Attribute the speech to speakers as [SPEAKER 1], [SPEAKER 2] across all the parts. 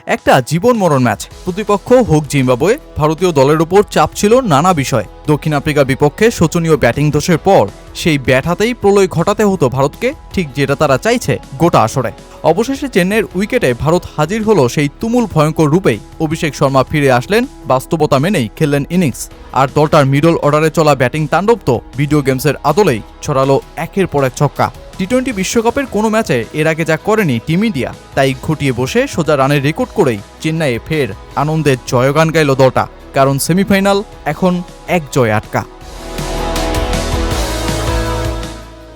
[SPEAKER 1] একটা জীবন মরণ ম্যাচ। প্রতিপক্ষ হোক জিম্বাবুয়ে, ভারতীয় দলের উপর চাপ ছিল নানা বিষয়। দক্ষিণ আফ্রিকার বিপক্ষে শোচনীয় ব্যাটিং দোষের পর সেই ব্যাট হাতেই প্রলয় ঘটাতে হতো ভারতকে, ঠিক যেটা তারা চাইছে গোটা আসরে। অবশেষে চেন্নাইয়ের উইকেটে ভারত হাজির হলো সেই তুমুল ভয়ঙ্কর রূপেই। অভিষেক শর্মা ফিরে আসলেন, বাস্তবতা মেনেই খেললেন ইনিংস। আর দলটার মিডল অর্ডারে চলা ব্যাটিং তাণ্ডব তো ভিডিও গেমসের আদলেই ছড়ালো একের পর এক ছক্কা। টি-20 বিশ্বকাপের কোনো ম্যাচে এর আগে যা করেনি টিম ইন্ডিয়া, তাই ঘটিয়ে বসে সোজা রানের রেকর্ড করেই চেন্নাইয়ে ফের আনন্দের জয়গান গাইল দলটা। কারণ সেমিফাইনাল এখন এক জয় আটকা।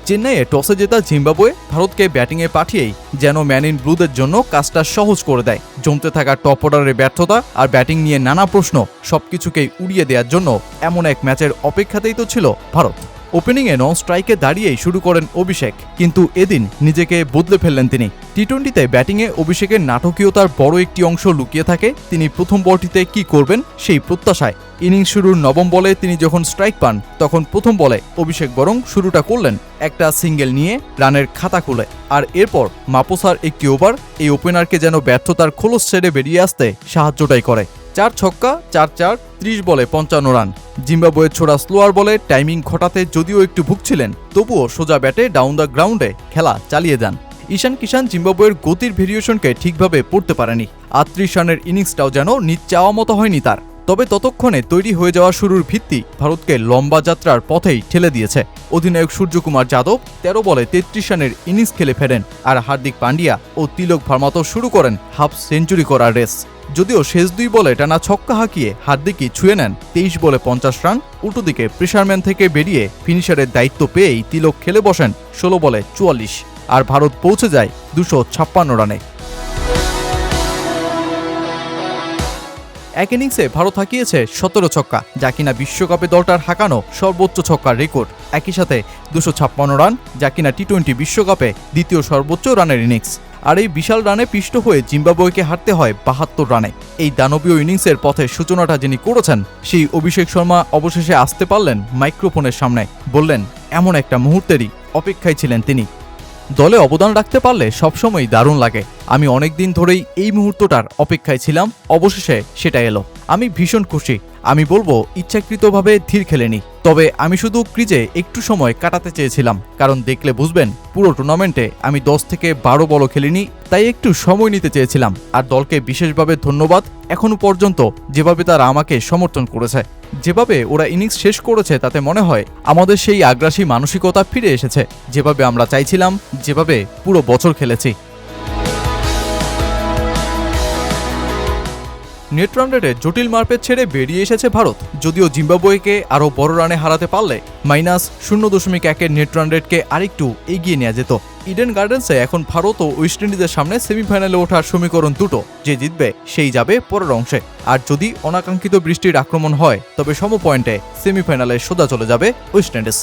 [SPEAKER 1] চেন্নাইয়ে টসে জেতা জিম্বাবুয়ে ভারতকে ব্যাটিংয়ে পাঠিয়েই যেন ম্যান ইন ব্লুদের জন্য কাজটা সহজ করে দেয়। জমতে থাকা টপ অর্ডারের ব্যর্থতা আর ব্যাটিং নিয়ে নানা প্রশ্ন সবকিছুকেই উড়িয়ে দেওয়ার জন্য এমন এক ম্যাচের অপেক্ষাতেই তো ছিল ভারত। ওপেনিংয়ে নন স্ট্রাইকে দাঁড়িয়েই শুরু করেন অভিষেক, কিন্তু এদিন নিজেকে বদলে ফেললেন তিনি। টি-20তে ব্যাটিংয়ে অভিষেকের নাটকীয়তার বড় একটি অংশ লুকিয়ে থাকে তিনি প্রথম বলটিতে কি করবেন সেই প্রত্যাশায়। ইনিংস শুরুর নবম বলে তিনি যখন স্ট্রাইক পান, তখন প্রথম বলে অভিষেক বরং শুরুটা করলেন একটা সিঙ্গেল নিয়ে রানের খাতা খুলে। আর এরপর মাপোসার একটি ওভার এই ওপেনারকে যেন ব্যর্থতার খোলস ছেড়ে বেরিয়ে আসতে সাহায্যটাই করে। 4 ছক্কা 4-4, 30 বলে 55 রান। জিম্বাবুয়ের ছোড়া স্লোয়ার বলে টাইমিং ঘটাতে যদিও একটু ভুগছিলেন, তবুও সোজা ব্যাটে ডাউন দ্য গ্রাউন্ডে খেলা চালিয়ে যান। ঈশান কিষান জিম্বাবুয়ের গতির ভেরিয়েশনকে ঠিকভাবে পড়তে পারেনি। 38 রানের ইনিংসটাও যেন নিজ চাওয়া মতো হয়নি তার। তবে ততক্ষণে তৈরি হয়ে যাওয়া শুরুর ভিত্তি ভারতকে লম্বা যাত্রার পথেই ঠেলে দিয়েছে। অধিনায়ক সূর্যকুমার যাদব 13 বলে 33 রানের ইনিংস খেলে ফেরেন, আর হার্দিক পান্ডিয়া ও তিলক ভার্মা তো শুরু করেন হাফ সেঞ্চুরি করার রেস। যদিও শেষ 2 বলে টানা ছক্কা হাঁকিয়ে হার্দিকই ছুঁয়ে নেন 23 বলে 50 রান। উল্টো দিকে প্রেসারম্যান থেকে বেরিয়ে ফিনিশারের দায়িত্ব পেয়েই তিলক খেলে বসেন 16 বলে 44, আর ভারত পৌঁছে যায় 256 রানে। এক ইনিংসে ভারত হাঁকিয়েছে 17 ছক্কা, যা কিনা বিশ্বকাপে দলটার হাঁকানো সর্বোচ্চ ছক্কার রেকর্ড। একই সাথে 256 রান, যা কিনা টি-20 বিশ্বকাপে দ্বিতীয় সর্বোচ্চ রানের ইনিংস। আর এই বিশাল রানে পিষ্ট হয়ে জিম্বাবুয়েকে হারতে হয় 72 রানে। এই দানবীয় ইনিংসের পথে সূচনাটা যিনি করেছেন, সেই অভিষেক শর্মা অবশেষে আসতে পারলেন মাইক্রোফোনের সামনে। বললেন এমন একটা মুহূর্তেরই অপেক্ষায় ছিলেন তিনি। দলে অবদান রাখতে পারলে সবসময় দারুণ লাগে। আমি অনেকদিন ধরেই এই মুহূর্তটার অপেক্ষায় ছিলাম, অবশেষে সেটা এলো। আমি ভীষণ খুশি। আমি বলবো ইচ্ছাকৃতভাবে ধীর খেলেনি, তবে আমি শুধু ক্রিজে একটু সময় কাটাতে চেয়েছিলাম। কারণ দেখলে বুঝবেন পুরো টুর্নামেন্টে আমি 10 থেকে 12 বলও খেলিনি, তাই একটু সময় নিতে চেয়েছিলাম। আর দলকে বিশেষভাবে ধন্যবাদ এখনো পর্যন্ত যেভাবে তারা আমাকে সমর্থন করেছে, যেভাবে ওরা ইনিংস শেষ করেছে, তাতে মনে হয় আমাদের সেই আগ্রাসী মানসিকতা ফিরে এসেছে, যেভাবে আমরা চাইছিলাম, যেভাবে পুরো বছর খেলেছি। নেট রান রেটে জটিল মারপেট ছেড়ে বেরিয়ে এসেছে ভারত। যদিও জিম্বাবুয়েকে আরও বড় রানে হারাতে পারলে -0.1 নেট রান রেটকে আরেকটু এগিয়ে নেওয়া যেত। ইডেন গার্ডেন্সে এখন ভারত ও ওয়েস্ট ইন্ডিজের সামনে সেমিফাইনালে ওঠার সমীকরণ দুটো, যে জিতবে সেই যাবে পরের অংশে। আর যদি অনাকাঙ্ক্ষিত বৃষ্টির আক্রমণ হয়, তবে সম পয়েন্টে সেমিফাইনালে সোজা চলে যাবে ওয়েস্ট ইন্ডিজ।